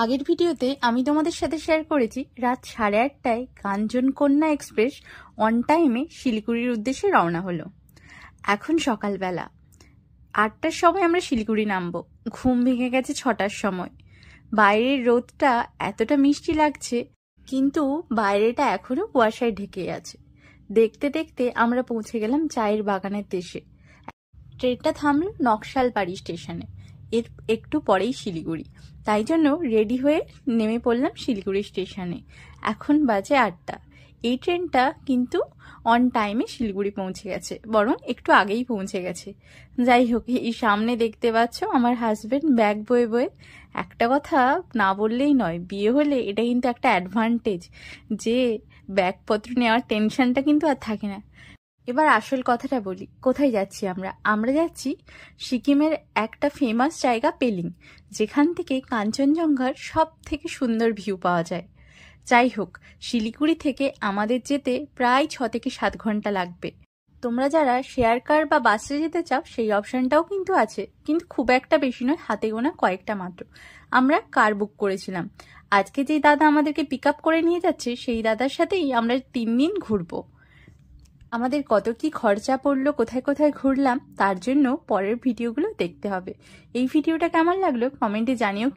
আগের ভিডিওতে আমি তোমাদের সাথে শেয়ার করেছি রাত 8:30টায় কাঞ্চনকন্যা এক্সপ্রেস অন টাইমে শিলিগুড়ির উদ্দেশ্যে রওনা হলো। এখন সকালবেলা 8টার সময় আমরা শিলিগুড়ি নামবো। ঘুম ভেঙে গেছে 6টার সময়। বাইরের রোদটা এতটা মিষ্টি লাগছে, কিন্তু বাইরেটা এখনো কুয়াশায় ঢেকে আছে। দেখতে দেখতে আমরা পৌঁছে গেলাম চায়ের বাগানের দেশে। ট্রেনটা থামলো নকশালবাড়ি স্টেশনে। এর একটু পরেই শিলিগুড়ি, তাই জন্য রেডি হয়ে নেমে পড়লাম শিলিগুড়ি স্টেশনে। এখন বাজে 8টা। এই ট্রেনটা কিন্তু অন টাইমে শিলিগুড়ি পৌঁছে গেছে, বরং একটু আগেই পৌঁছে গেছে। যাই হোক, এই সামনে দেখতে পাচ্ছ আমার হাজবেন্ড ব্যাগ বয়ে বয়ে। একটা কথা না বললেই নয়, বিয়ে হলে এটা কিন্তু একটা অ্যাডভান্টেজ যে ব্যাগপত্র নেওয়ার টেনশনটা কিন্তু আর থাকে না। এবার আসল কথাটা বলি, কোথায় যাচ্ছি আমরা যাচ্ছি সিকিমের একটা ফেমাস জায়গা পেলিং, যেখান থেকে কাঞ্চনজঙ্ঘার সব থেকে সুন্দর ভিউ পাওয়া যায়। যাই হোক, শিলিগুড়ি থেকে আমাদের যেতে প্রায় 6 থেকে 7 ঘন্টা লাগবে। তোমরা যারা শেয়ার কার বা বাসে যেতে চাও সেই অপশনটাও কিন্তু আছে, কিন্তু খুব একটা বেশি নয়, হাতে গোনা কয়েকটা মাত্র। আমরা কার বুক করেছিলাম। আজকে যেই দাদা আমাদেরকে পিক আপ করে নিয়ে যাচ্ছে সেই দাদার সাথেই আমরা 3 দিন ঘুরবো। আমাদের কত কি খরচা পড়লো, কোথায় কোথায় ঘুরলাম, তার জন্য পরের ভিডিওগুলো দেখতে হবে। এই ভিডিওটা কেমন লাগলো কমেন্টে জানিও।